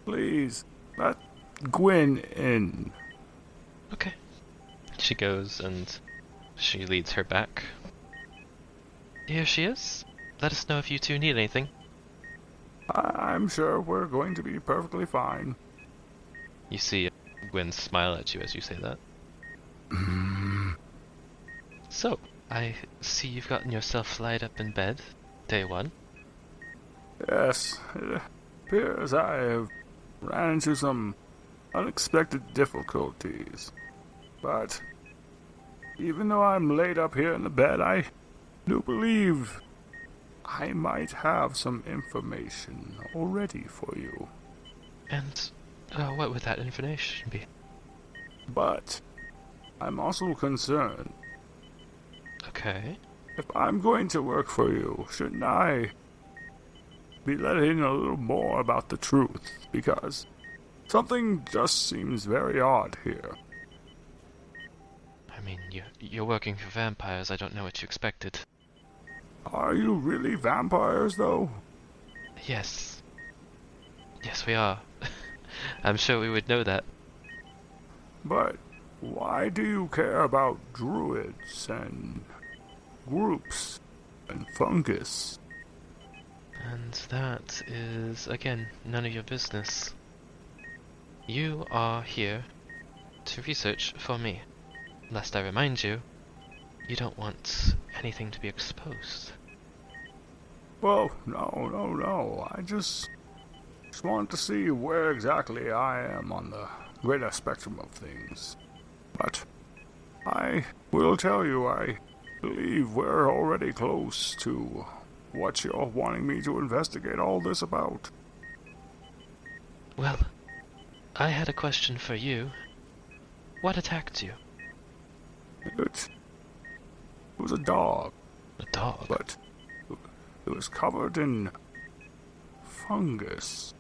please, let Gwen in. Okay. She goes and she leads her back. Here she is. Let us know if you two need anything. I'm sure we're going to be perfectly fine. You see Gwen smile at you as you say that. So, I see you've gotten yourself laid up in bed. Day one. Yes, it appears I have ran into some unexpected difficulties. But even though I'm laid up here in the bed, I do believe I might have some information already for you. And what would that information be? But I'm also concerned. Okay. If I'm going to work for you, shouldn't I be letting a little more about the truth? Because Something just seems very odd here. I mean, you're working for vampires. I don't know what you expected. Are you really vampires, though? Yes. Yes, we are. I'm sure we would know that. But why do you care about druids and groups and fungus? And that is, again, none of your business. You are here to research for me. Lest I remind you, you don't want anything to be exposed. Well, no. I just want to see where exactly I am on the greater spectrum of things. But I will tell you, I believe we're already close to what you're wanting me to investigate all this about. Well, I had a question for you. What attacked you? It was a dog, A dog? but it was covered in fungus.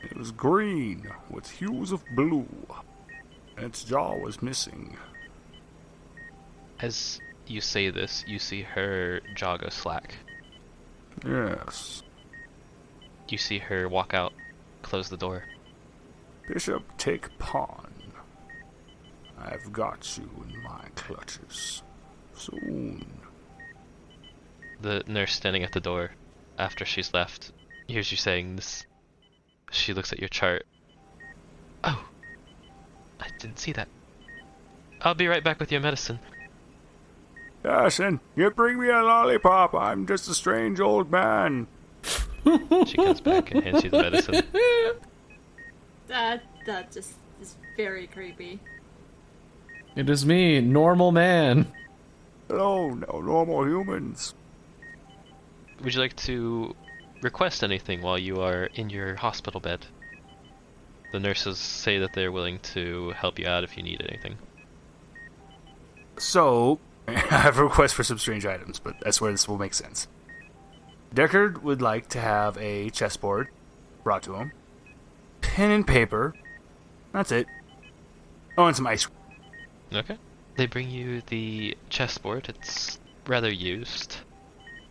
It was green with hues of blue, and its jaw was missing. As you say this, you see her jaw go slack. Yes. You see her walk out, close the door. Bishop, take pawn. I've got you in my clutches. Soon. The nurse standing at the door, after she's left, hears you saying this. She looks at your chart. Oh, I didn't see that. I'll be right back with your medicine. Yes, and you bring me a lollipop. I'm just a strange old man. She comes back and hands you the medicine. That just is very creepy. It is me, normal man. Hello, no normal humans. Would you like to request anything while you are in your hospital bed? The nurses say that they're willing to help you out if you need anything. So, I have a request for some strange items, but that's where this will make sense. Deckard would like to have a chessboard brought to him, pen and paper, that's it. Oh, and some ice cream. Okay. They bring you the chessboard. It's rather used,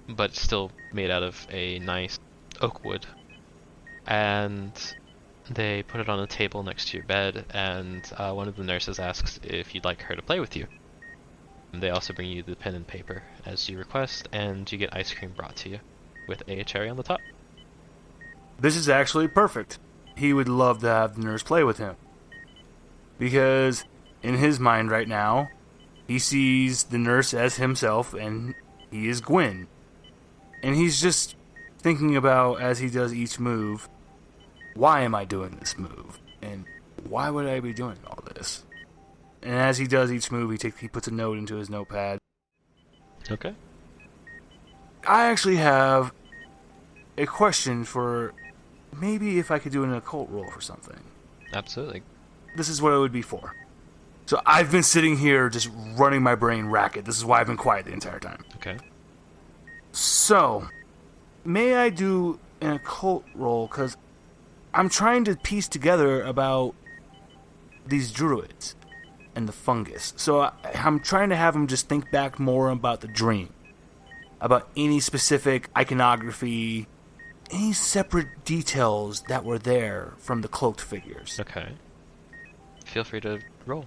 but still made out of a nice oak wood. And they put it on a table next to your bed, and one of the nurses asks if you'd like her to play with you. And they also bring you the pen and paper as you request, and you get ice cream brought to you with a cherry on the top. This is actually perfect. He would love to have the nurse play with him. Because in his mind right now, he sees the nurse as himself, and he is Gwen. And he's just thinking about, as he does each move, why am I doing this move? And why would I be doing all this? And as he does each move, he puts a note into his notepad. Okay. I actually have a question for maybe if I could do an occult roll for something. Absolutely. This is what it would be for. So I've been sitting here just running my brain racket. This is why I've been quiet the entire time. Okay. So, may I do an occult roll? Because I'm trying to piece together about these druids and the fungus. So I'm trying to have them just think back more about the dream. About any specific iconography, any separate details that were there from the cloaked figures. Okay. Feel free to roll.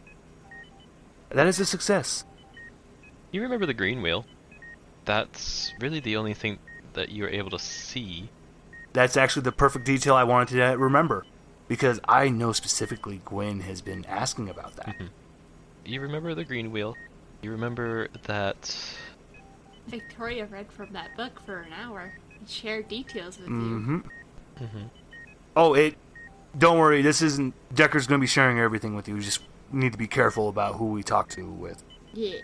That is a success. You remember the green wheel. That's really the only thing that you were able to see. That's actually the perfect detail I wanted to remember. Because I know specifically Gwen has been asking about that. Mm-hmm. You remember the green wheel. You remember that... Victoria read from that book for an hour and shared details with Mm-hmm. you. Mm-hmm. Oh, don't worry, this isn't... Decker's going to be sharing everything with you. You just need to be careful about who we talk to with. Yeah.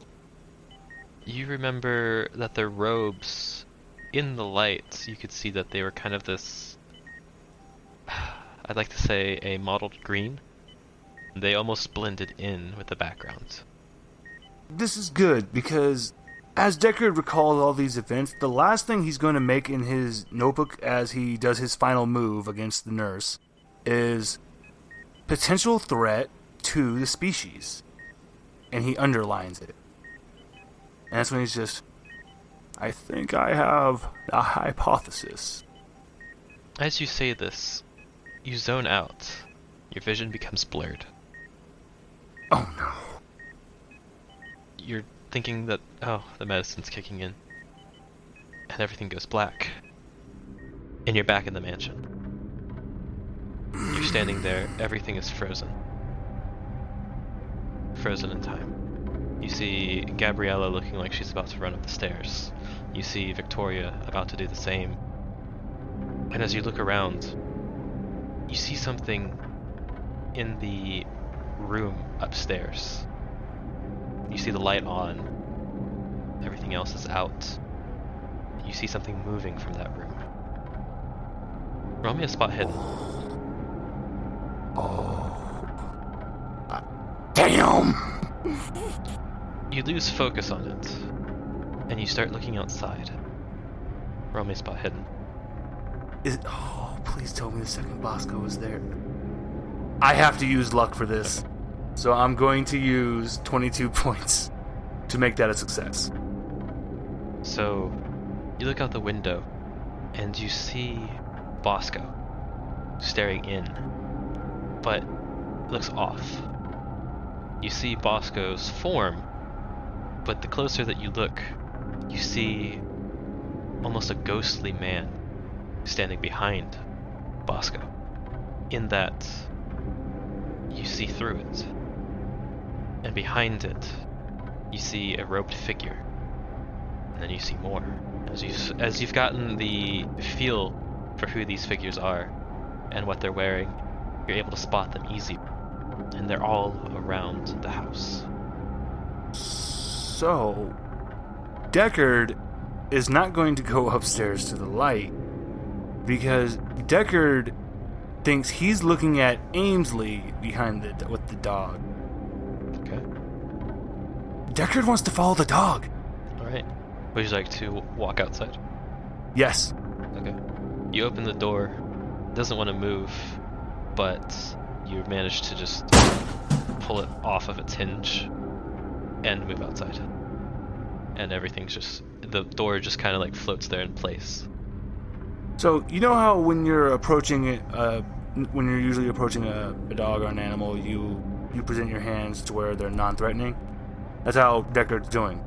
You remember that their robes, in the light, you could see that they were kind of this... I'd like to say a mottled green. They almost blended in with the background. This is good, because as Deckard recalls all these events, the last thing he's going to make in his notebook as he does his final move against the nurse is potential threat to the species. And he underlines it. And that's when he's just, I think I have a hypothesis. As you say this, you zone out. Your vision becomes blurred. Oh no. You're thinking that, oh, the medicine's kicking in. And everything goes black. And you're back in the mansion. You're standing there, everything is frozen. Frozen in time. You see Gabriella looking like she's about to run up the stairs. You see Victoria about to do the same. And as you look around, you see something in the room upstairs. You see the light on. Everything else is out. You see something moving from that room. Roll me a spot hidden. Damn! You lose focus on it, and you start looking outside. Roll me a spot hidden. Please tell me the second Bosco is there. I have to use luck for this. Okay. So I'm going to use 22 points to make that a success. So, you look out the window, and you see Bosco staring in, but it looks off. You see Bosco's form, but the closer that you look, you see almost a ghostly man standing behind Bosco. In that, you see through it. And behind it, you see a robed figure. And then you see more. As you've gotten the feel for who these figures are and what they're wearing, you're able to spot them easy. And they're all around the house. So, Decard is not going to go upstairs to the light because Decard thinks he's looking at Ainsley behind with the dog. Okay. Decard wants to follow the dog. Alright. Would you like to walk outside? Yes. Okay. You open the door. Doesn't want to move, but you manage to just pull it off of its hinge and move outside. And everything's just, the door just kind of like floats there in place. So, you know how when you're approaching it, when you're usually approaching a dog or an animal, you present your hands to where they're non-threatening? That's how Decard's doing.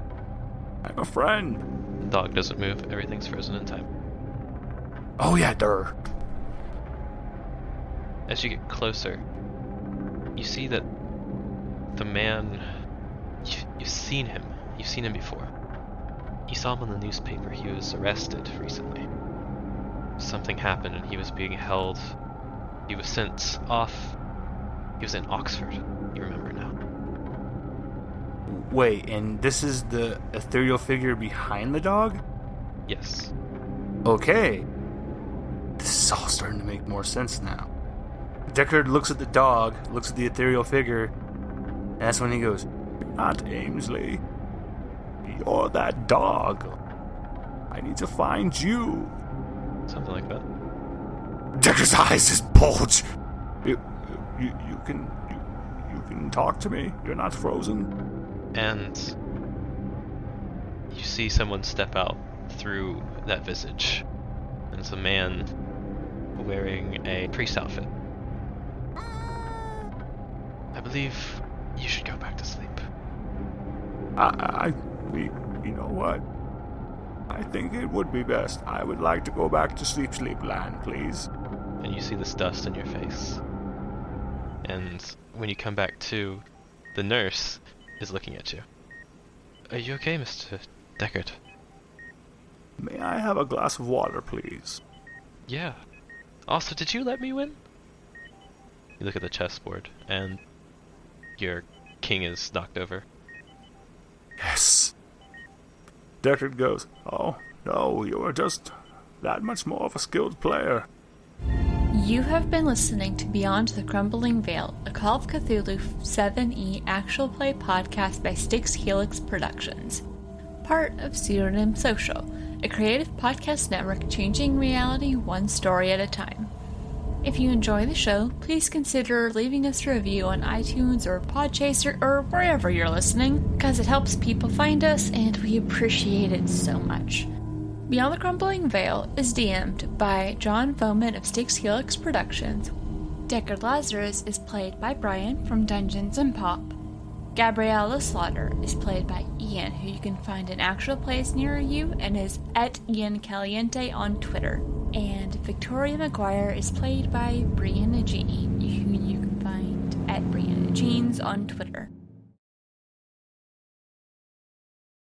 I'm a friend. The dog doesn't move, everything's frozen in time. Oh yeah, durr. As you get closer, you see that the man, you've seen him before. You saw him on the newspaper. He was arrested recently. Something happened and he was being held. He was sent off. He was in Oxford. You remember now. Wait, and this is the ethereal figure behind the dog? Yes. Okay. This is all starting to make more sense now. Decard looks at the dog, looks at the ethereal figure, and that's when he goes, "You're not Ainsley. You're that dog. I need to find you." Something like that. Decard's eyes just bulge. You can talk to me. You're not frozen. And you see someone step out through that visage. And it's a man wearing a priest outfit. I believe you should go back to sleep. You know what? I think it would be best. I would like to go back to sleep land, please. And you see this dust in your face. And when you come back to, the nurse is looking at you. Are you okay, Mr. Decard? May I have a glass of water, please? Yeah. Also, did you let me win? You look at the chessboard, and your king is knocked over. Yes. Decard goes, "Oh, no, you're just that much more of a skilled player." You have been listening to Beyond the Crumbling Veil, a Call of Cthulhu 7e actual play podcast by Styx Helix Productions. Part of Pseudonym Social, a creative podcast network changing reality one story at a time. If you enjoy the show, please consider leaving us a review on iTunes or Podchaser or wherever you're listening, because it helps people find us and we appreciate it so much. Beyond the Crumbling Veil is DM'd by John Foman of Styx Helix Productions. Decard Lazarus is played by Brian from Dungeons & Pop. Gabriella Slaughter is played by Ian, who you can find in actual plays near you and is at Ian Caliente on Twitter. And Victoria McGuire is played by Brianna Jean, who you can find at Brianna Jeans on Twitter.